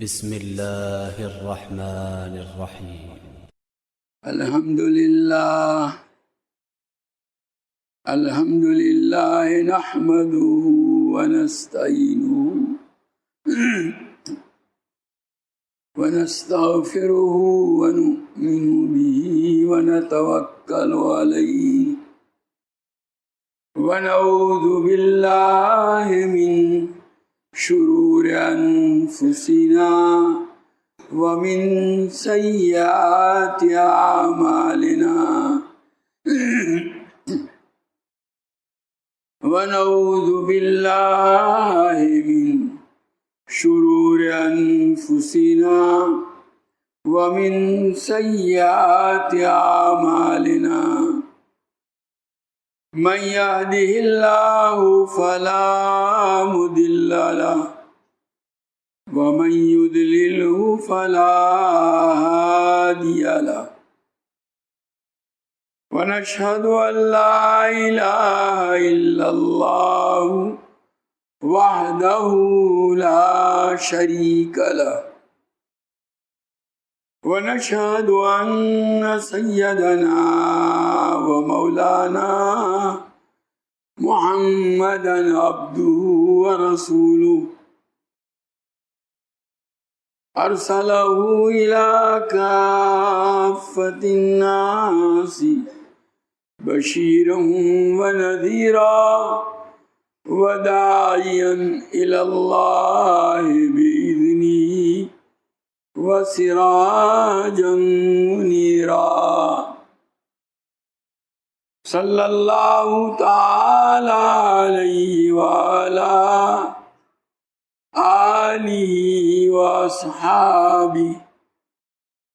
بسم الله الرحمن الرحيم. الحمد لله نحمده ونستعينه ونستغفره ونؤمن به ونتوكل عليه ونعوذ بالله من شرور أنفسنا ومن سيئات أعمالنا ونعوذ بالله من شرور أنفسنا ومن سيئات أعمالنا من يهده الله فلا مضل له ومن يضلله فلا هادي له ونشهد أن لا إله إلا الله وحده لا شريك له ونشهد أن سيدنا ومولانا محمدا عبده ورسوله أرسله إلى كافة الناس بشيرا ونذيرا وداعيا إلى الله بإذنه وسراجا منيرا صلى الله تعالى عليه وعلى آله وأصحابه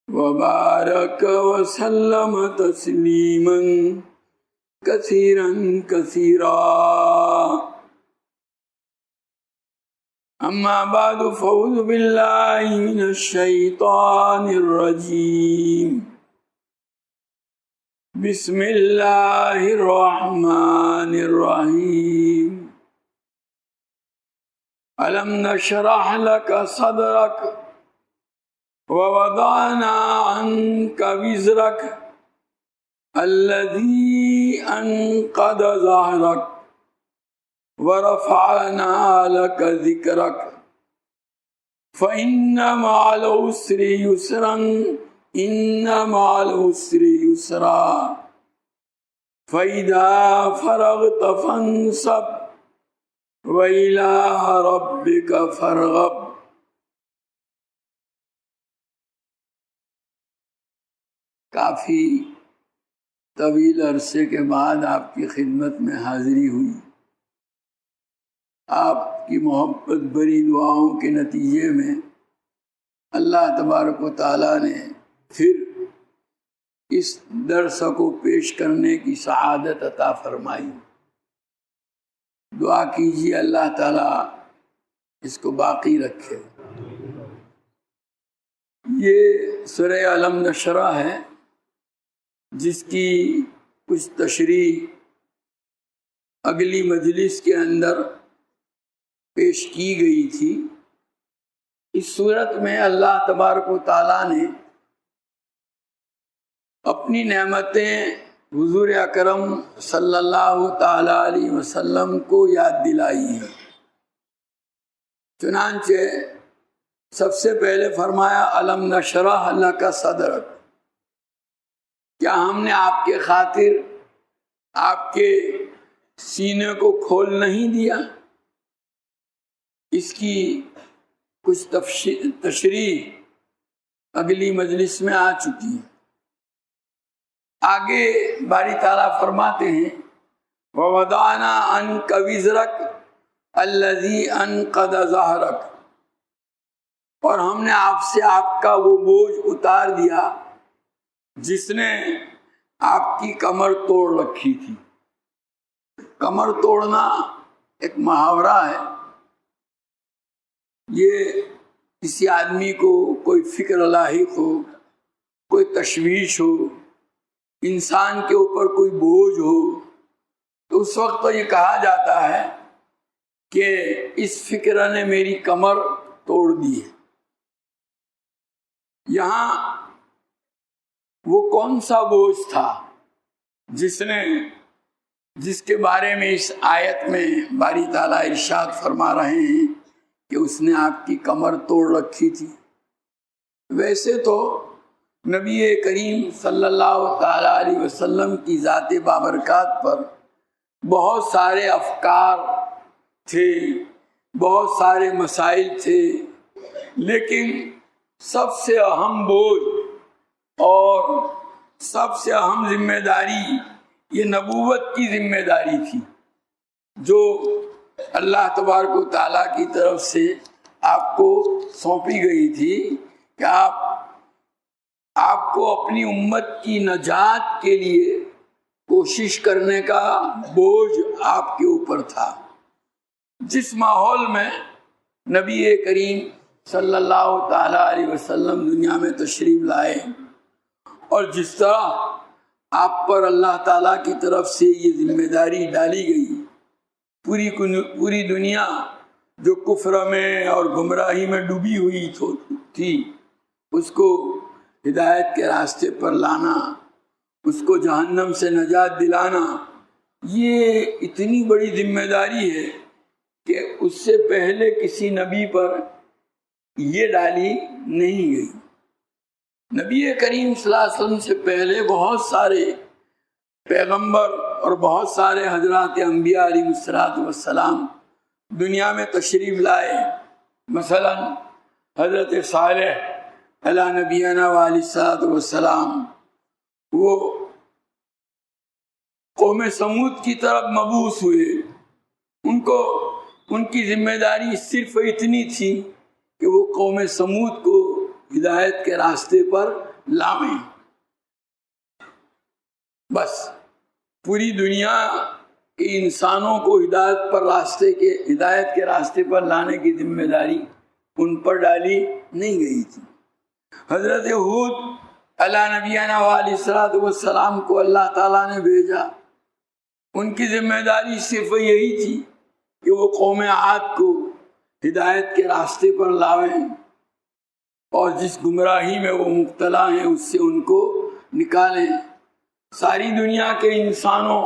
وبارك وسلم تسليما كثيرا كثيرا. أما بعد فأعوذ بالله من الشيطان الرجيم. بسم الله الرحمن الرحيم. ألم نشرح لك صدرك ووضعنا عنك وزرك الذي أنقض ظهرك ورفعنا لك ذكرك فإن مع العسر يسرا إن مع العسر يسرا فإذا فرغت فانصب وإلى ربك فارغب. کافی طویل عرصے کے بعد آپ کی خدمت میں حاضری ہوئی. آپ کی محبت بری دعاؤں کے نتیجے میں اللہ تبارک و تعالیٰ نے پھر اس درس کو پیش کرنے کی سعادت عطا فرمائی. دعا کیجیے اللہ تعالیٰ اس کو باقی رکھے. یہ سورہ علم نشرح ہے جس کی کچھ تشریح اگلی مجلس کے اندر پیش کی گئی تھی. اس صورت میں اللہ تبارک و تعالیٰ نے اپنی نعمتیں حضور اکرم صلی اللہ تعالی علیہ وسلم کو یاد دلائی ہیں. چنانچہ سب سے پہلے فرمایا الم نشرح لک صدرک. کیا ہم نے آپ کے خاطر آپ کے سینے کو کھول نہیں دیا؟ اس کی کچھ تشریح اگلی مجلس میں آ چکی ہے. آگے باری تعالیٰ فرماتے ہیں وَوَضَعْنَا عَنْكَ وِزْرَكَ الَّذِي أَنْقَضَ ظَهْرَكَ. اور ہم نے آپ سے آپ کا وہ بوجھ اتار دیا جس نے آپ کی کمر توڑ رکھی تھی. کمر توڑنا ایک محاورہ ہے. یہ کسی آدمی کو کوئی فکر لاحق ہو، کوئی تشویش ہو، انسان کے اوپر کوئی بوجھ ہو تو اس وقت تو یہ کہا جاتا ہے کہ اس فکر نے میری کمر توڑ دی ہے. یہاں وہ کون سا بوجھ تھا جس کے بارے میں اس آیت میں باری تعالیٰ ارشاد فرما رہے ہیں کہ اس نے آپ کی کمر توڑ رکھی تھی؟ ویسے تو نبی کریم صلی اللہ تعالیٰ علیہ وسلم کی ذات بابرکات پر بہت سارے افکار تھے، بہت سارے مسائل تھے، لیکن سب سے اہم بوجھ اور سب سے اہم ذمہ داری یہ نبوت کی ذمہ داری تھی، جو اللہ تبارک و تعالیٰ کی طرف سے آپ کو سونپی گئی تھی کہ آپ کو اپنی امت کی نجات کے لیے کوشش کرنے کا بوجھ آپ کے اوپر تھا۔ جس ماحول میں نبی کریم صلی اللہ تعالیٰ علیہ وسلم دنیا میں تشریف لائے اور جس طرح آپ پر اللہ تعالیٰ کی طرف سے یہ ذمہ داری ڈالی گئی، پوری دنیا جو کفر میں اور گمراہی میں ڈوبی ہوئی تھی، اس کو ہدایت کے راستے پر لانا، اس کو جہنم سے نجات دلانا، یہ اتنی بڑی ذمہ داری ہے کہ اس سے پہلے کسی نبی پر یہ ڈالی نہیں گئی۔ نبی کریم صلی اللہ علیہ وسلم سے پہلے بہت سارے پیغمبر اور بہت سارے حضرات انبیاء علیہ السلام دنیا میں تشریف لائے۔ مثلا حضرت صالح علیہ نبینا علیہ السلام وہ قوم سمود کی طرف مبعوث ہوئے، ان کی ذمہ داری صرف اتنی تھی کہ وہ قوم سمود کو ہدایت کے راستے پر لائیں۔ بس پوری دنیا کے انسانوں کو ہدایت کے راستے پر لانے کی ذمہ داری ان پر ڈالی نہیں گئی تھی۔ حضرت ہود علیہ نبینا علیہ السلام کو اللہ تعالیٰ نے بھیجا، ان کی ذمہ داری صرف یہی تھی کہ وہ قوم عاد کو ہدایت کے راستے پر لاویں اور جس گمراہی میں وہ مبتلا ہیں اس سے ان کو نکالیں۔ ساری دنیا کے انسانوں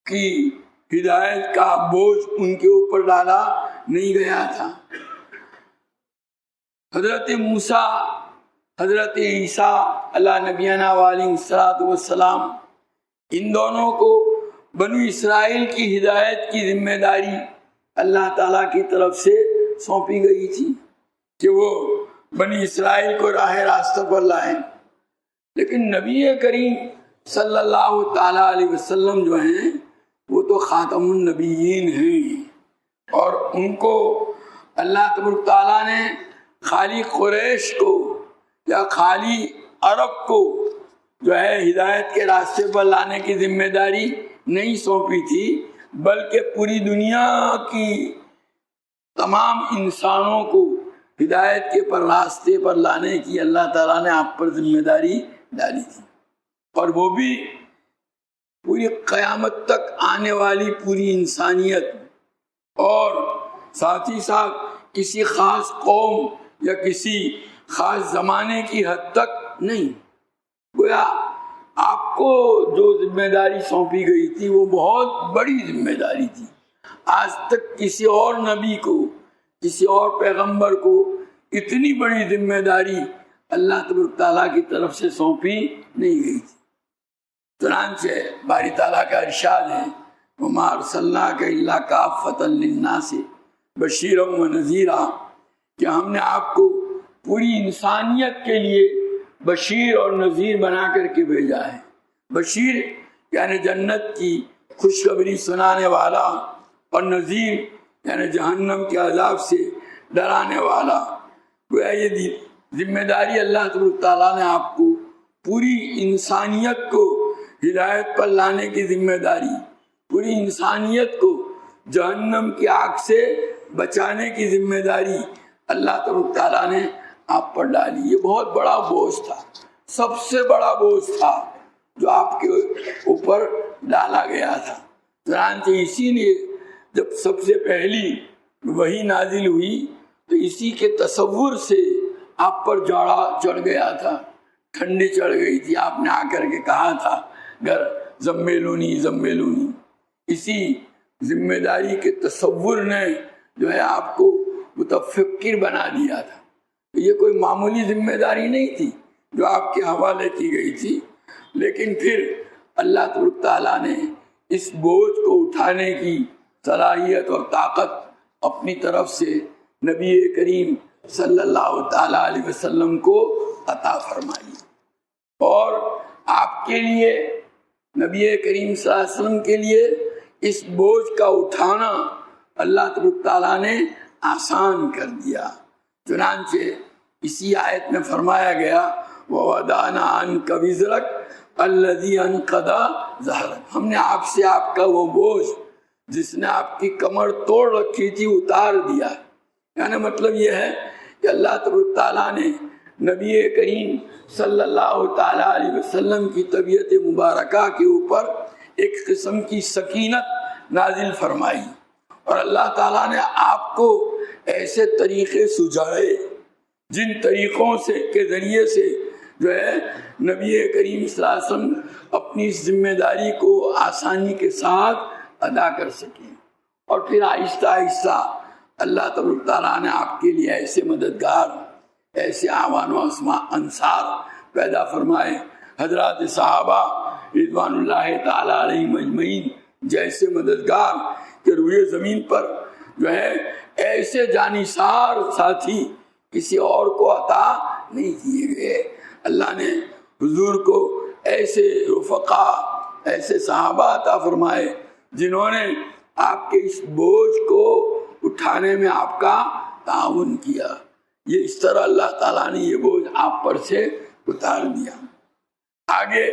کی ہدایت کا بوجھ ان کے اوپر ڈالا نہیں گیا تھا۔ حضرت موسیٰ، حضرت عیسیٰ علیہ نبینا علیہ السلام، ان دونوں کو بنو اسرائیل کی ہدایت کی ذمہ داری اللہ تعالیٰ کی طرف سے سونپی گئی تھی کہ وہ بنی اسرائیل کو راہ راستہ پر لائیں۔ لیکن نبی کریم صلی اللہ تعالیٰ علیہ وسلم جو ہیں وہ تو خاتم النبیین ہیں، اور ان کو اللہ تبارک تعالیٰ نے خالی قریش کو یا خالی عرب کو جو ہے ہدایت کے راستے پر لانے کی ذمہ داری نہیں سونپی تھی، بلکہ پوری دنیا کی تمام انسانوں کو ہدایت کے راستے پر لانے کی اللہ تعالیٰ نے آپ پر ذمہ داری ڈالی تھی، اور وہ بھی پوری قیامت تک آنے والی پوری انسانیت، اور ساتھ ہی ساتھ کسی خاص قوم یا کسی خاص زمانے کی حد تک نہیں۔ گویا آپ کو جو ذمہ داری سونپی گئی تھی وہ بہت بڑی ذمہ داری تھی۔ آج تک کسی اور نبی کو، کسی اور پیغمبر کو اتنی بڑی ذمہ داری اللہ تبارک تعالیٰ کی طرف سے سونپی نہیں گئی تھی۔ چنانچہ باری تعالیٰ کا ارشاد ہے، وَمَا أَرْسَلْنَاكَ إِلَّا كَافَّةً لِلنَّاسِ بَشِيرًا وَنَذِيرًا، کہ ہم نے آپ کو پوری انسانیت کے لیے بشیر اور نذیر بنا کر کے بھیجا ہے۔ بشیر یعنی جنت کی خوشخبری سنانے والا، اور نذیر یعنی جہنم کے عذاب سے ڈرانے والا۔ گویا یہ ذمہ داری اللہ تبارک تعالیٰ نے آپ کو پوری انسانیت کو ہدایت پر لانے کی ذمہ داری، پوری انسانیت کو جہنم کی آگ سے بچانے کی ذمہ داری اللہ تبارک تعالیٰ نے آپ پر ڈالی۔ یہ بہت بڑا بوجھ تھا، سب سے بڑا بوجھ تھا جو آپ کے اوپر ڈالا گیا تھا۔ چنانچہ اسی لیے جب سب سے پہلی وحی نازل ہوئی تو اسی کے تصور سے آپ پر جاڑا چڑھ گیا تھا، ٹھنڈی چڑھ گئی تھی، آپ نے آ کر کے کہا تھا گر زمیلونی زمیلونی. اسی ذمہ داری کے تصور نے جو ہے آپ کو متفکر بنا دیا تھا. یہ کوئی معمولی ذمہ داری نہیں تھی جو آپ کے حوالے کی گئی تھی، لیکن پھر اللہ تبارک تعالیٰ نے اس بوجھ کو اٹھانے کی صلاحیت اور طاقت اپنی طرف سے نبی کریم صلی اللہ تعالیٰ علیہ وسلم کو عطا فرمائی. اور آپ کے لیے، نبی کریم صلی اللہ علیہ وسلم کے لیے اس بوجھ کا اٹھانا اللہ تبارک تعالیٰ نے آسان کر دیا. چنانچہ اسی آیت میں فرمایا گیا وَوَضَعْنَا عَنْكَ وِزْرَكَ الَّذِي أَنقَضَ ظَهْرَكَ، ہم نے آپ سے آپ کا وہ بوجھ جس نے آپ کی کمر توڑ رکھی تھی اتار دیا. یعنی مطلب یہ ہے کہ اللہ تبارک تعالیٰ نے نبی کریم صلی اللہ تعالیٰ علیہ وسلم کی طبیعت مبارکہ کے اوپر ایک قسم کی سکینت نازل فرمائی، اور اللہ تعالیٰ نے آپ کو ایسے طریقے سجائے جن طریقوں سے کے ذریعے سے جو ہے نبی کریم صلی اللہ علیہ وسلم اپنی ذمہ داری کو آسانی کے ساتھ ادا کر سکیں. اور پھر آہستہ آہستہ اللہ تبارک تعالیٰ نے آپ کے لیے ایسے مددگار، ایسے اعوان و انصار پیدا فرمائے. حضرات صحابہ رضوان اللہ تعالیٰ علیہم اجمعین جیسے مددگار کہ روئے زمین پر جو ہے ایسے جانثار ساتھی کسی اور کو عطا نہیں کیے گئے. اللہ نے حضور کو ایسے رفقا، ایسے صحابہ عطا فرمائے جنہوں نے آپ کے اس بوجھ کو اٹھانے میں آپ کا تعاون کیا. یہ اس طرح اللہ تعالیٰ نے یہ بوجھ آپ پر سے اتار دیا. آگے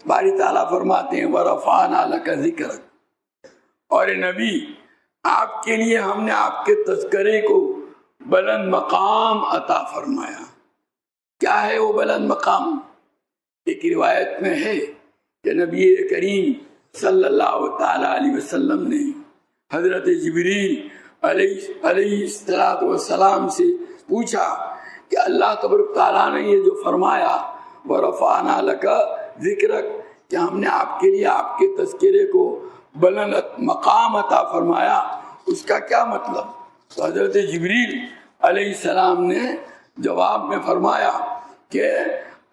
باری تعالیٰ فرماتے ہیں وَرَفَعْنَا لَكَ ذِكْرَكَ، اور نبی آپ کے لیے ہم نے آپ کے تذکرے کو بلند مقام عطا فرمایا. کیا ہے وہ بلند مقام؟ ایک روایت میں ہے کہ نبی کریم صلی اللہ تعالیٰ علیہ وسلم نے حضرت جبریل علیہ السلام سے پوچھا کہ اللہ تبارک تعالیٰ نے یہ جو فرمایا وَرَفَعْنَا لَكَ ذِكْرَكَ کہ ہم نے آپ کے لیے آپ کے تذکرے کو بلند مقام عطا فرمایا، اس کا کیا مطلب؟ تو حضرت جبریل علیہ السلام نے جواب میں فرمایا کہ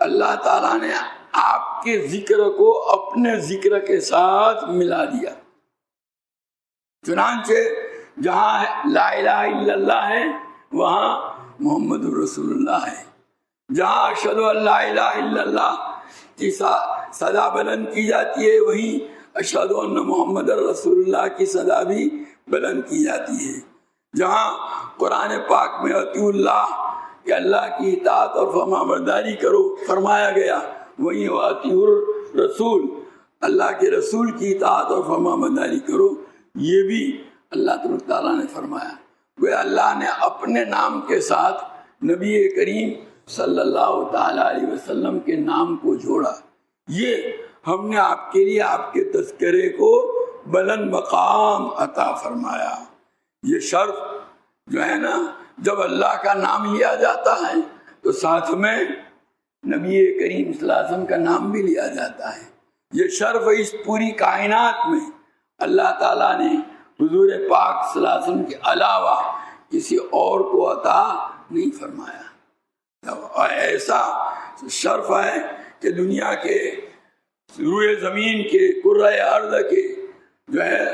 اللہ تعالیٰ نے آپ کے ذکر کو اپنے ذکر کے ساتھ ملا دیا. چنانچہ جہاں لا الہ الا اللہ ہے وہاں محمد رسول اللہ ہے. جہاں اشہد ان لا الہ الا اللہ کی صدا بلند کی جاتی ہے وہیں اشہد ان محمد رسول اللہ کی صدا بھی بلند کی جاتی ہے. جہاں قرآن پاک میں اطیعوا اللہ کہ اللہ کی اطاعت اور فرما برداری کرو فرمایا گیا، وہیں واطیعوا الرسول اللہ کے رسول کی اطاعت اور فرما برداری کرو، یہ بھی اللہ تبارک تعالیٰ نے فرمایا. وہ اللہ نے اپنے نام کے ساتھ نبی کریم صلی اللہ تعالیٰ علیہ وسلم کے نام کو جوڑا. یہ ہم نے آپ کے لیے آپ کے تذکرے کو بلند مقام عطا فرمایا. یہ شرف جو ہے نا، جب اللہ کا نام لیا جاتا ہے تو ساتھ میں نبی کریم صلی اللہ علیہ وسلم کا نام بھی لیا جاتا ہے. یہ شرف اس پوری کائنات میں اللہ تعالیٰ نے حضور پاک صلی اللہ علیہ وسلم کے علاوہ کسی اور کو عطا نہیں فرمایا. اور ایسا شرف ہے کہ دنیا کے روئے زمین کے کرۂ ارض کے جو ہے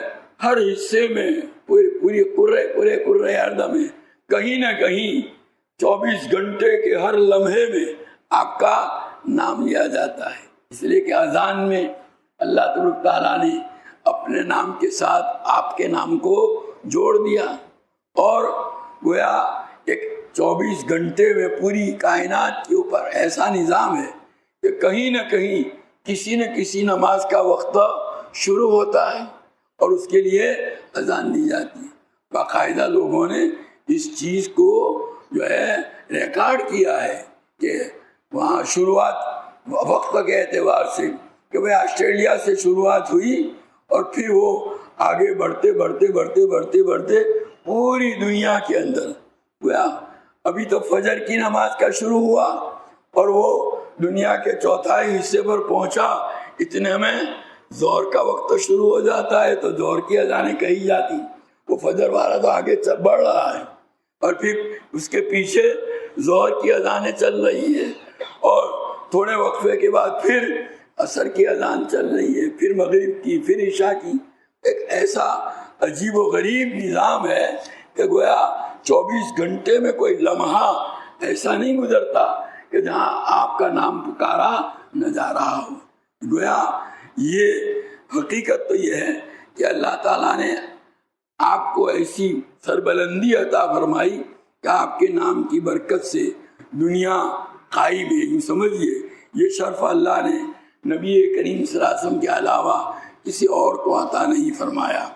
ہر حصے میں پورے کرۂ ارض میں کہیں نہ کہیں 24 گھنٹے کے ہر لمحے میں آپ کا نام لیا جاتا ہے. اس لیے کہ اذان میں اللہ تبارک تعالیٰ نے اپنے نام کے ساتھ آپ کے نام کو جوڑ دیا، اور گویا ایک 24 گھنٹے میں پوری کائنات کے اوپر ایسا نظام ہے کہ کہیں نہ کہیں کسی نہ کسی نماز کا وقت شروع ہوتا ہے اور اس کے لیے اذان دی جاتی ہے. باقاعدہ لوگوں نے اس چیز کو جو ہے ریکارڈ کیا ہے کہ وہاں شروعات وقت کے اعتبار سے کہ بھائی آسٹریلیا سے شروعات ہوئی اور پھر وہ آگے بڑھتے بڑھتے بڑھتے بڑھتے بڑھتے پوری دنیا کے اندر گویا ابھی تو فجر کی نماز کا شروع ہوا اور وہ دنیا کے چوتھائی حصے پر پہنچا، اتنے میں ظہر کا وقت تو شروع ہو جاتا ہے، تو ظہر کی اذانیں کہی جاتی، وہ فجر والا تو آگے بڑھ رہا ہے، اور پھر اس کے پیچھے ظہر کی اذانیں چل رہی ہیں، اور تھوڑے وقفے کے بعد پھر عصر کی اذان چل رہی ہے، پھر مغرب کی، پھر عشاء کی۔ ایک ایسا عجیب و غریب نظام ہے کہ گویا 24 گھنٹے میں کوئی لمحہ ایسا نہیں گزرتا کہ جہاں آپ کا نام پکارا نہ جا رہا ہو۔ گویا یہ حقیقت تو یہ ہے کہ اللہ تعالیٰ نے آپ کو ایسی سربلندی عطا فرمائی کہ آپ کے نام کی برکت سے دنیا قائم ہے۔ یوں سمجھیے یہ شرف اللہ نے نبی کریم صلی اللہ علیہ وسلم کے علاوہ کسی اور کو عطا نہیں فرمایا۔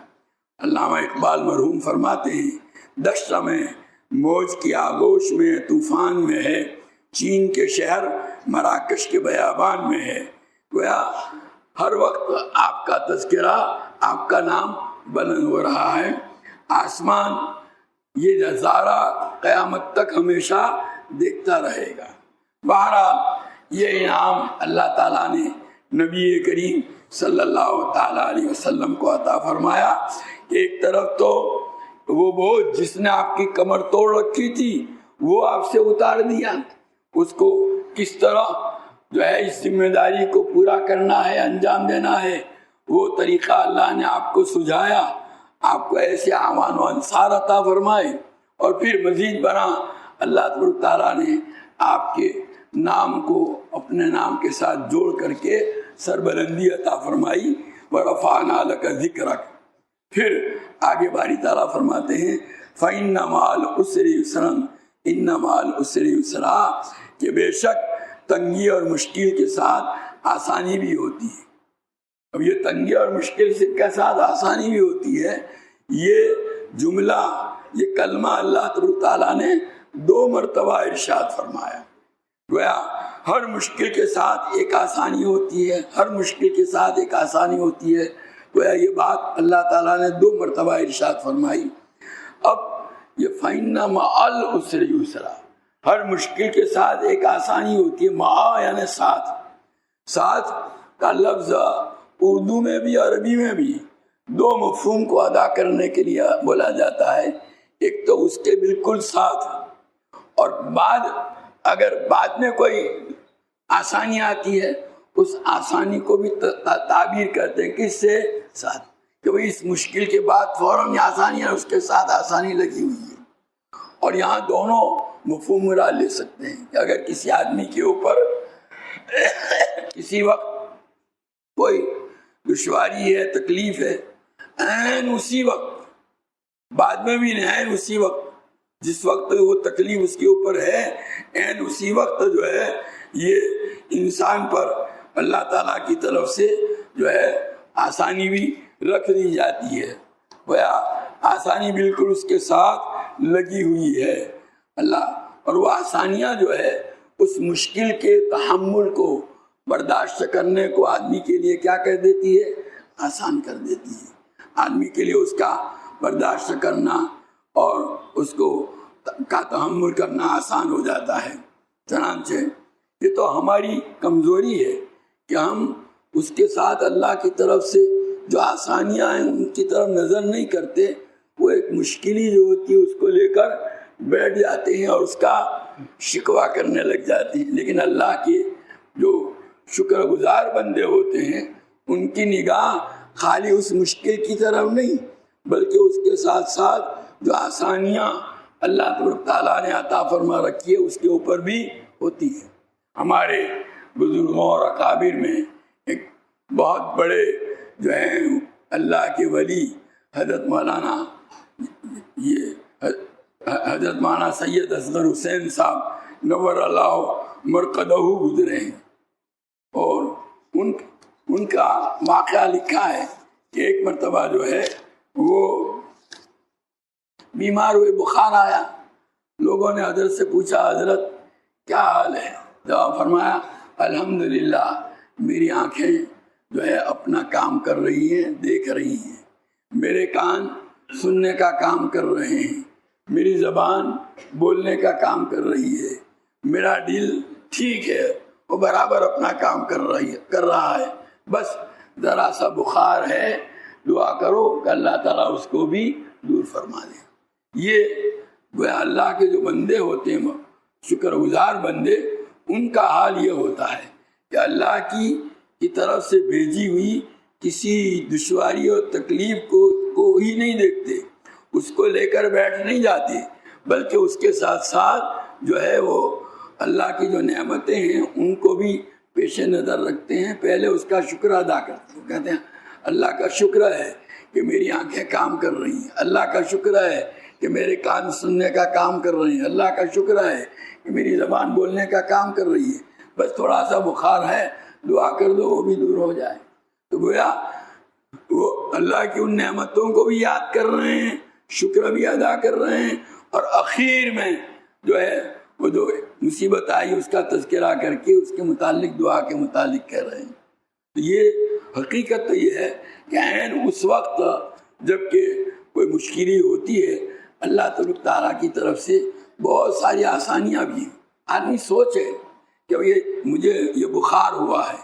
علامہ اقبال مرحوم فرماتے ہیں، دشت میں موج کی آغوش میں طوفان میں ہے، چین کے شہر مراکش کے بیابان میں ہے۔ گویا ہر وقت آپ کا تذکرہ، آپ کا نام بلند ہو رہا ہے۔ آسمان یہ نظارہ قیامت تک ہمیشہ دیکھتا رہے گا۔ بہرحال یہ انعام اللہ تعالیٰ نے نبی کریم صلی اللہ تعالیٰ علیہ وسلم کو عطا فرمایا کہ ایک طرف تو وہ بوجھ جس نے آپ کی کمر توڑ رکھی تھی وہ آپ سے اتار دیا، اس کو کس طرح جو ہے اس ذمہ داری کو پورا کرنا ہے، انجام دینا ہے، وہ طریقہ اللہ نے آپ کو سجھایا، آپ کو ایسے اعوان و انصار عطا فرمائے، اور پھر مزید برآں اللہ تبارک تعالیٰ نے آپ کے نام کو اپنے نام کے ساتھ جوڑ کر کے سربلندی عطا فرمائی، وَرَفَعْنَا لَكَ ذِكْرَكَ۔ پھر آگے باری تعالیٰ فرماتے ہیں فَإِنَّ مَعَ الْعُسْرِ يُسْرًا، إِنَّ مَعَ الْعُسْرِ يُسْرًا، کہ بے شک تنگی اور مشکل کے ساتھ آسانی بھی ہوتی ہے۔ اب یہ تنگی اور مشکل کے ساتھ آسانی بھی ہوتی ہے، یہ جملہ، یہ کلمہ اللہ تبارک تعالیٰ نے 2 مرتبہ ارشاد فرمایا۔ گویا ہر مشکل کے ساتھ ایک آسانی ہوتی ہے، ہر مشکل کے ساتھ ایک آسانی ہوتی ہے۔ گویا یہ بات اللہ تعالیٰ نے 2 مرتبہ ارشاد فرمائی۔ اب یہ فَإِنَّ مَعَ الْعُسْرِ يُسْرًا، ہر مشکل کے ساتھ ایک آسانی ہوتی ہے۔ مع یعنی ساتھ، ساتھ کا لفظ اردو میں بھی عربی میں بھی 2 مفہوم کو ادا کرنے کے لیے بولا جاتا ہے۔ ایک تو اس کے بالکل ساتھ، اور اگر بعد میں کوئی آسانی آتی ہے اس آسانی کو بھی تعبیر کرتے ہیں کس سے؟ ساتھ، کہ وہ اس مشکل کے بعد فوراً یہ آسانی ہے، اس کے ساتھ آسانی لگی ہوئی ہے۔ اور یہاں دونوں مفہوم مراد لے سکتے ہیں کہ اگر کسی آدمی کے اوپر کسی وقت کوئی دشواری ہے، تکلیف ہے، عین اسی وقت، بعد میں بھی نہیں، عین اسی وقت جس وقت وہ تکلیف اس کے اوپر ہے، عین اسی وقت جو ہے یہ انسان پر اللہ تعالیٰ کی طرف سے جو ہے آسانی بھی رکھ دی جاتی ہے۔ گویا آسانی بالکل اس کے ساتھ لگی ہوئی ہے اللہ، اور وہ آسانیاں جو ہے اس مشکل کے تحمل کو، برداشت کرنے کو آدمی کے لیے کیا کر دیتی ہے؟ آسان کر دیتی ہے۔ آدمی کے لیے اس کا برداشت کرنا اور اس کو کا تحمل کرنا آسان ہو جاتا ہے۔ چنانچہ یہ تو ہماری کمزوری ہے کہ ہم اس کے ساتھ اللہ کی طرف سے جو آسانیاں ہیں ان کی طرف نظر نہیں کرتے، وہ ایک مشکل ہی جو ہوتی ہے اس کو لے کر بیٹھ جاتے ہیں اور اس کا شکوہ کرنے لگ جاتے ہیں۔ لیکن اللہ کے جو شکر گزار بندے ہوتے ہیں ان کی نگاہ خالی اس مشکل کی طرف نہیں، بلکہ اس کے ساتھ ساتھ جو آسانیاں اللہ تبارک تعالیٰ نے عطا فرما رکھی ہے اس کے اوپر بھی ہوتی ہے۔ ہمارے بزرگوں اور اکابر میں ایک بہت بڑے جو ہیں اللہ کے ولی حضرت مولانا سید اصغر حسین صاحب نور اللہ مرقدہ گزرے ہیں، اور ان کا واقعہ لکھا ہے کہ ایک مرتبہ جو ہے وہ بیمار ہوئے، بخار آیا، لوگوں نے حضرت سے پوچھا حضرت کیا حال ہے؟ جواب فرمایا الحمدللہ میری آنکھیں جو ہے اپنا کام کر رہی ہیں، دیکھ رہی ہیں، میرے کان سننے کا کام کر رہے ہیں، میری زبان بولنے کا کام کر رہی ہے، میرا دل ٹھیک ہے، وہ برابر اپنا کام کر رہا ہے، بس ذرا سا بخار ہے، دعا کرو کہ اللہ تعالیٰ اس کو بھی دور فرما دے۔ یہ وہ اللہ کے جو بندے ہوتے ہیں، شکر گزار بندے، ان کا حال یہ ہوتا ہے کہ اللہ کی طرف سے بھیجی ہوئی کسی دشواری اور تکلیف کو ہی نہیں دیکھتے، اس کو لے کر بیٹھ نہیں جاتے، بلکہ اس کے ساتھ ساتھ جو ہے وہ اللہ کی جو نعمتیں ہیں ان کو بھی پیش نظر رکھتے ہیں، پہلے اس کا شکر ادا کرتے ہیں، کہتے ہیں اللہ کا شکر ہے کہ میری آنکھیں کام کر رہی ہیں، اللہ کا شکر ہے کہ میرے کان سننے کا کام کر رہے ہیں، اللہ کا شکر ہے کہ میری زبان بولنے کا کام کر رہی ہے، بس تھوڑا سا بخار ہے، دعا کر دو وہ بھی دور ہو جائے۔ تو گویا وہ اللہ کی ان نعمتوں کو بھی یاد کر رہے ہیں، شکر بھی ادا کر رہے ہیں، اور اخیر میں جو ہے وہ جو مصیبت آئی اس کا تذکرہ کر کے اس کے متعلق دعا کے متعلق کہہ رہے ہیں۔ تو یہ حقیقت تو یہ ہے کہ عین اس وقت جب کہ کوئی مشکل ہوتی ہے، اللہ تعالیٰ کی طرف سے بہت ساری آسانیاں بھی ہیں۔ آدمی سوچے کہ مجھے یہ بخار ہوا ہے،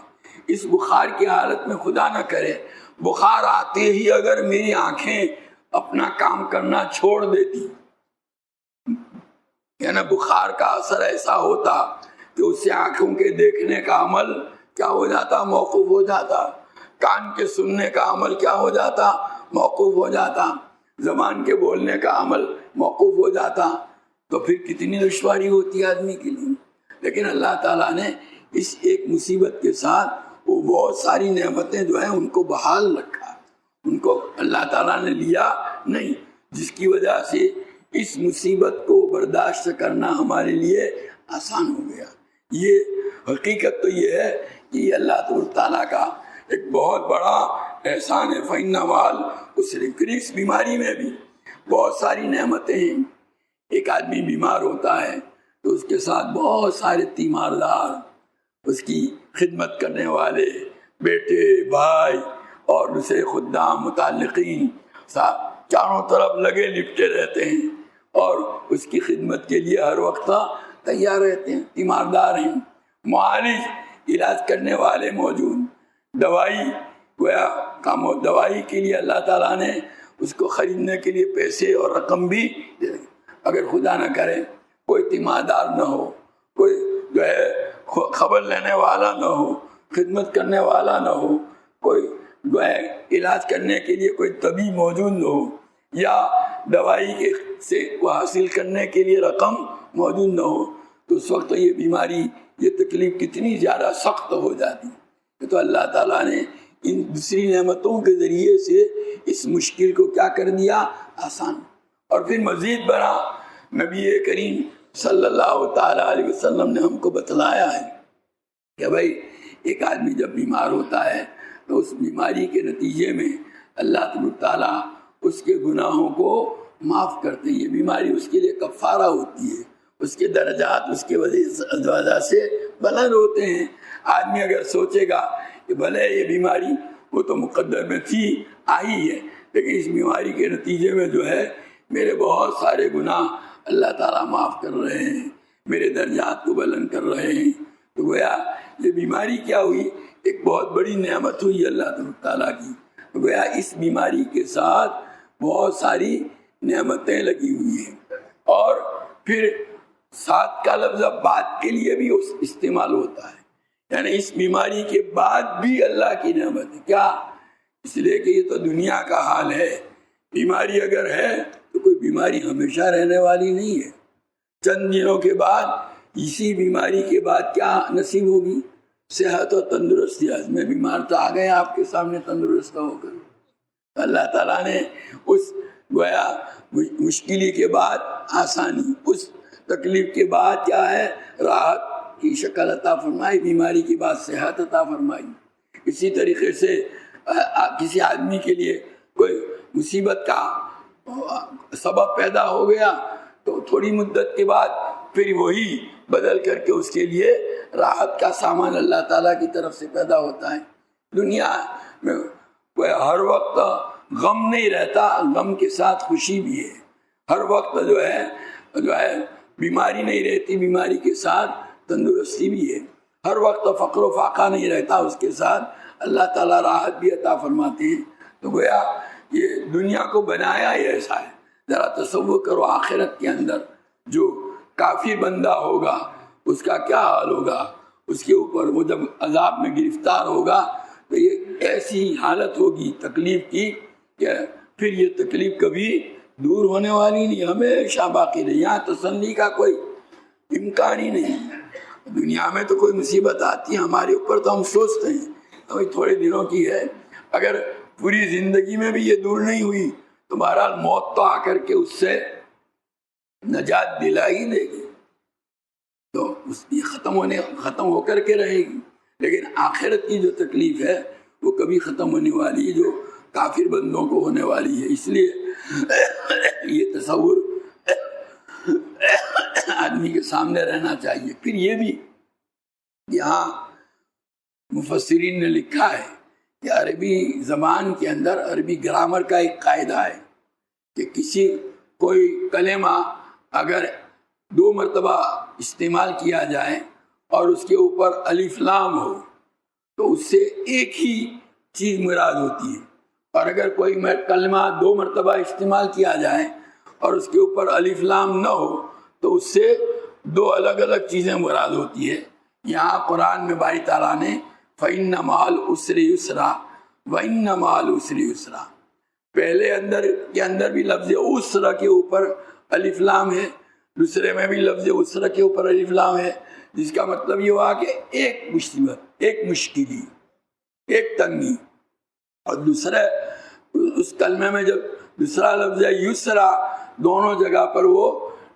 اس بخار کی حالت میں خدا نہ کرے بخار آتے ہی اگر میری آنکھیں اپنا کام کرنا چھوڑ دیتی، یعنی بخار کا اثر ایسا ہوتا کہ اس سے آنکھوں کے دیکھنے کا عمل کیا ہو جاتا، موقوف ہو جاتا، کان کے سننے کا عمل کیا ہو جاتا، موقوف ہو جاتا، زبان کے بولنے کا عمل موقوف ہو جاتا، تو پھر کتنی دشواری ہوتی ہے آدمی کے لیے۔ لیکن اللہ تعالیٰ نے اس ایک مصیبت کے ساتھ وہ بہت ساری نعمتیں جو ہیں ان کو بحال رکھا، ان کو اللہ تعالیٰ نے لیا نہیں، جس کی وجہ سے اس مصیبت کو برداشت کرنا ہمارے لیے آسان ہو گیا۔ یہ حقیقت تو یہ ہے کہ یہ اللہ تعالیٰ کا ایک بہت بڑا احسان ہے۔ فإن مال اس بیماری میں بھی بہت ساری نعمتیں ہیں۔ ایک آدمی بیمار ہوتا ہے تو اس کے ساتھ بہت سارے تیماردار، اس کی خدمت کرنے والے بیٹے، بھائی اور دوسرے خدام، متعلقین چاروں طرف لگے لپٹے رہتے ہیں اور اس کی خدمت کے لیے ہر وقت تیار رہتے ہیں، تیماردار ہیں، معالج علاج کرنے والے موجود، دوائی کے لیے اللہ تعالیٰ نے اس کو خریدنے کے لیے پیسے اور رقم بھی دے دیں۔ اگر خدا نہ کرے کوئی تیماردار نہ ہو، کوئی جو ہے خبر لینے والا نہ ہو، خدمت کرنے والا نہ ہو، کوئی جو ہے علاج کرنے کے لیے کوئی طبیب موجود نہ ہو، یا دوائی سے حاصل کرنے کے لیے رقم موجود نہ ہو، تو اس وقت یہ بیماری، یہ تکلیف کتنی زیادہ سخت ہو جاتی۔ تو اللہ تعالیٰ نے ان دوسری نعمتوں کے ذریعے سے اس مشکل کو کیا کر دیا، آسان۔ اور پھر مزید بڑا نبی کریم صلی اللہ تعالیٰ علیہ وسلم نے ہم کو بتلایا ہے کہ بھائی ایک آدمی جب بیمار ہوتا ہے تو اس بیماری کے نتیجے میں اللہ تعالیٰ اس کے گناہوں کو معاف کرتے ہیں۔ یہ بیماری اس کے لیے کفارہ ہوتی ہے، اس کے درجات اس کے وجہ سے بلند ہوتے ہیں۔ آدمی اگر سوچے گا کہ بھلے یہ بیماری وہ تو مقدر میں تھی، آئی ہے، لیکن اس بیماری کے نتیجے میں جو ہے میرے بہت سارے گناہ اللہ تعالیٰ معاف کر رہے ہیں، میرے درجات کو بلند کر رہے ہیں، تو گویا یہ بیماری کیا ہوئی، ایک بہت بڑی نعمت ہوئی اللہ تعالیٰ کی۔ تو گویا اس بیماری کے ساتھ بہت ساری نعمتیں لگی ہوئی ہیں، اور پھر ساتھ کا لفظ بعد کے لیے بھی استعمال ہوتا ہے، یعنی اس بیماری کے بعد بھی اللہ کی نعمت ہے۔ کیا؟ اس لیے کہ یہ تو دنیا کا حال ہے، بیماری اگر ہے تو کوئی بیماری ہمیشہ رہنے والی نہیں ہے، چند دنوں کے بعد اسی بیماری کے بعد کیا نصیب ہوگی، صحت اور تندرستی۔ میں بیمار تو آ گئے آپ کے سامنے تندرست ہو کر۔ اللہ تعالیٰ نے اس گویا مشکلی کے بعد آسانی، اس تکلیف کے بعد کیا ہے، راحت کی شکل عطا فرمائی، بیماری کے بعد صحت عطا فرمائی۔ اسی طریقے سے کسی آدمی کے لیے کوئی مصیبت کا سبب پیدا ہو گیا تو تھوڑی مدت کے بعد پھر وہی بدل کر کے اس کے لیے راحت کا سامان اللہ تعالیٰ کی طرف سے پیدا ہوتا ہے۔ دنیا میں کوئی ہر وقت غم نہیں رہتا، غم کے ساتھ خوشی بھی ہے، ہر وقت جو ہے بیماری نہیں رہتی، بیماری کے ساتھ تندرستی بھی ہے، ہر وقت فقر و فاقہ نہیں رہتا، اس کے ساتھ اللہ تعالیٰ راحت بھی عطا فرماتے ہیں۔ تو گویا یہ دنیا کو بنایا ہی ایسا ہے۔ ذرا تصور کرو آخرت کے اندر جو کافر بندہ ہوگا اس کا کیا حال ہوگا، اس کے اوپر وہ جب عذاب میں گرفتار ہوگا تو یہ ایسی حالت ہوگی تکلیف کی کہ پھر یہ تکلیف کبھی دور ہونے والی نہیں، ہمیشہ باقی رہے، یہاں تسلی کا کوئی امکان ہی نہیں۔ دنیا میں تو کوئی مصیبت آتی ہے ہمارے اوپر تو ہم سوچتے ہیں ابھی تھوڑے دنوں کی ہے، اگر پوری زندگی میں بھی یہ دور نہیں ہوئی تو بہرحال موت تو آ کر کے اس سے نجات دلا ہی دے گی، تو اس کی ختم ہو کر کے رہے گی۔ لیکن آخرت کی جو تکلیف ہے وہ کبھی ختم ہونے والی ہے، جو کافر بندوں کو ہونے والی ہے۔ اس لیے یہ تصور آدمی کے سامنے رہنا چاہیے۔ پھر یہ بھی یہاں مفسرین نے لکھا ہے کہ عربی زبان کے اندر عربی گرامر کا ایک قاعدہ ہے کہ کوئی کلمہ اگر 2 مرتبہ استعمال کیا جائے اور اس کے اوپر الف لام ہو تو اس سے ایک ہی چیز مراد ہوتی ہے، اور اگر کوئی کلمہ 2 مرتبہ استعمال کیا جائے اور اس کے اوپر الف لام نہ ہو تو اس سے 2 الگ الگ چیزیں مراد ہوتی ہے۔ یہاں قرآن میں باری تعالیٰ نے فَإِنَّ مَعَ الْعُسْرِ يُسْرًا وَإِنَّ مَعَ الْعُسْرِ يُسْرًا، پہلے کے اندر بھی لفظ عسر کے اوپر الف لام ہے، دوسرے میں بھی لفظ عسر کے اوپر الف لام ہے، جس کا مطلب یہ ہوا کہ ایک مصیبت، ایک مشکلی، ایک تنگی، اور دوسرے اس کلمے میں جب دوسرا لفظ ہے یسرا، دونوں جگہ پر وہ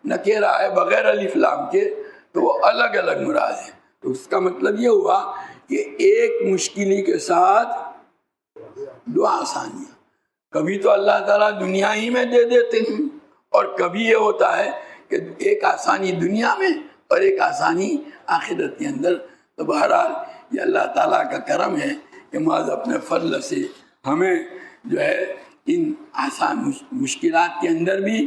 نکیرہ ہے بغیر الف لام کے، تو وہ الگ الگ مراد ہے۔ تو اس کا مطلب یہ ہوا کہ ایک مشکلی کے ساتھ 2 آسانیاں، کبھی تو اللہ تعالیٰ دنیا ہی میں دے دیتے ہیں، اور کبھی یہ ہوتا ہے کہ ایک آسانی دنیا میں اور ایک آسانی آخرت کے اندر۔ تو بہرحال یہ اللہ تعالیٰ کا کرم ہے کہ محض اپنے فضل سے ہمیں جو ہے ان آسان مشکلات کے اندر بھی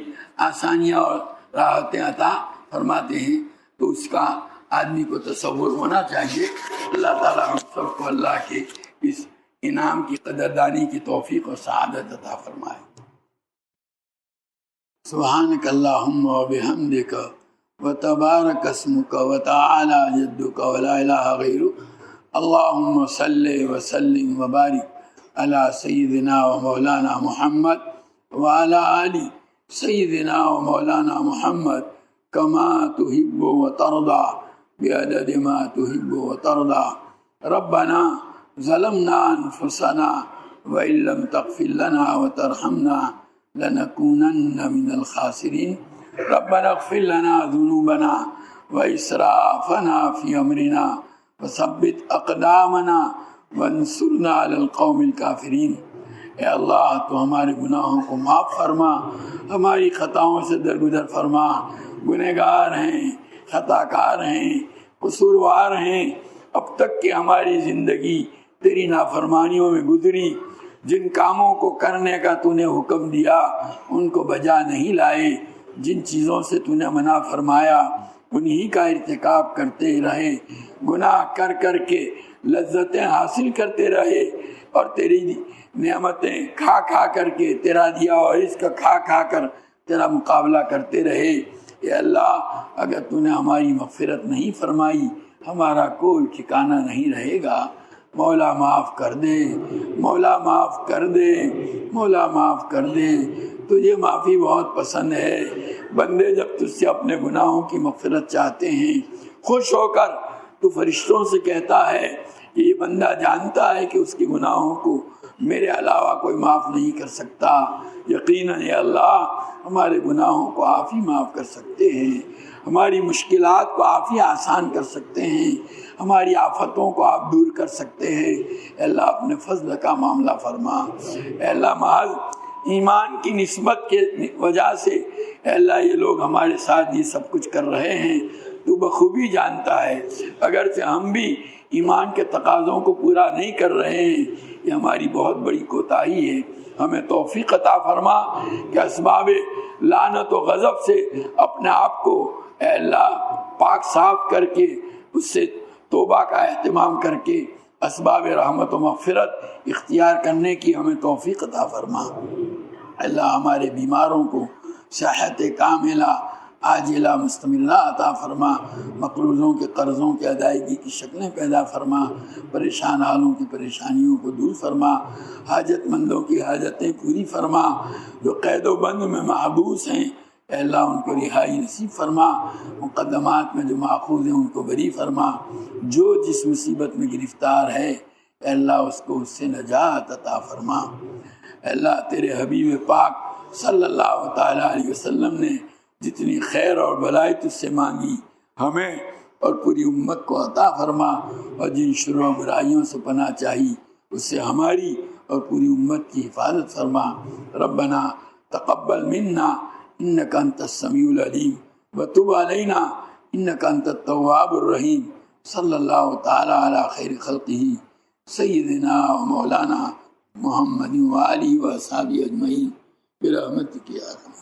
آسانیاں اور راحتیں عطا فرماتے ہیں۔ تو اس کا آدمی کو تصور ہونا چاہیے۔ اللہ تعالیٰ ہم سب کو اللہ کے اس انعام کی قدردانی کی توفیق اور سعادت عطا فرمائے۔ سبحانک اللہم و بحمدک و تبارک اسمک و تعالی جدک و لا الہ غیرک، اللہم صلی وسلم و بارک علی سیدنا و مولانا محمد و علی آل سیدنا و مولانا محمد کما تحب و ترضى بعدد ما تحب و ترضى۔ ربنا ظلمنا انفسنا وإن لم تغفر لنا وترحمنا لنكونن من الخاسرين۔ ربنا اغفر لنا ذنوبنا وإسرافنا في أمرنا وثبت أقدامنا وانصرنا على القوم الكافرين۔ اے اللہ تو ہمارے گناہوں کو معاف فرما، ہماری خطاؤں سے درگزر فرما، گنہگار ہیں، خطا کار ہیں، قصوروار ہیں، اب تک کہ ہماری زندگی تیری نافرمانیوں میں گزری، جن کاموں کو کرنے کا تو نے حکم دیا ان کو بجا نہیں لائے، جن چیزوں سے تو نے منع فرمایا انہی کا ارتکاب کرتے رہے، گناہ کر کر کے لذتیں حاصل کرتے رہے، اور تیری نعمتیں کھا کھا کر کے، تیرا دیا اور رزق کھا کھا کر تیرا مقابلہ کرتے رہے۔ اے اللہ اگر تو نے ہماری مغفرت نہیں فرمائی ہمارا کوئی ٹھکانہ نہیں رہے گا۔ مولا معاف کر دے، مولا معاف کر دے، مولا معاف کر دے۔ تجھے معافی بہت پسند ہے۔ بندے جب تجھ سے اپنے گناہوں کی مغفرت چاہتے ہیں، خوش ہو کر تو فرشتوں سے کہتا ہے کہ یہ بندہ جانتا ہے کہ اس کے گناہوں کو میرے علاوہ کوئی معاف نہیں کر سکتا۔ یقیناً اے اللہ ہمارے گناہوں کو آپ ہی معاف کر سکتے ہیں، ہماری مشکلات کو آپ ہی آسان کر سکتے ہیں، ہماری آفتوں کو آپ دور کر سکتے ہیں۔ اے اللہ اپنے فضل کا معاملہ فرما۔ اے اللہ محض ایمان کی نسبت کے وجہ سے اے اللہ یہ لوگ ہمارے ساتھ یہ سب کچھ کر رہے ہیں، تو بخوبی جانتا ہے، اگرچہ ہم بھی ایمان کے تقاضوں کو پورا نہیں کر رہے ہیں، یہ ہماری بہت بڑی کوتاہی ہے. ہمیں توفیق عطا فرما کہ اسباب لعنت و غضب سے اپنے آپ کو اے اللہ پاک صاف کر کے اس سے توبہ کا اہتمام کر کے اسباب رحمت و مغفرت اختیار کرنے کی ہمیں توفیق عطا فرما. اللہ ہمارے بیماروں کو صحت کاملہ عاجلہ مستمرہ عطا فرما. مقروضوں کے قرضوں کے ادائیگی کی شکلیں پیدا فرما. پریشان حالوں کی پریشانیوں کو دور فرما. حاجت مندوں کی حاجتیں پوری فرما. جو قید و بند میں محبوس ہیں اے اللہ ان کو رہائی نصیب فرما. مقدمات میں جو ماخوذ ہیں ان کو بری فرما. جو جس مصیبت میں گرفتار ہے اے اللہ اس کو اس سے نجات عطا فرما. اے اللہ تیرے حبیب پاک صلی اللہ تعالیٰ علیہ وسلم نے جتنی خیر اور بھلائی تجھ سے مانگی ہمیں اور پوری امت کو عطا فرما. اور جن شر و برائیوں سے پناہ چاہی اس سے ہماری اور پوری امت کی حفاظت فرما. ربنا تقبل منا انک انت السمیع العلیم وتب علینا انک انت التواب الرحیم. صلی اللہ تعالی علی خیر خلقہ سیدنا و مولانا محمد و آلہ و اصحابہ اجمعین برحمتک یا ارحم.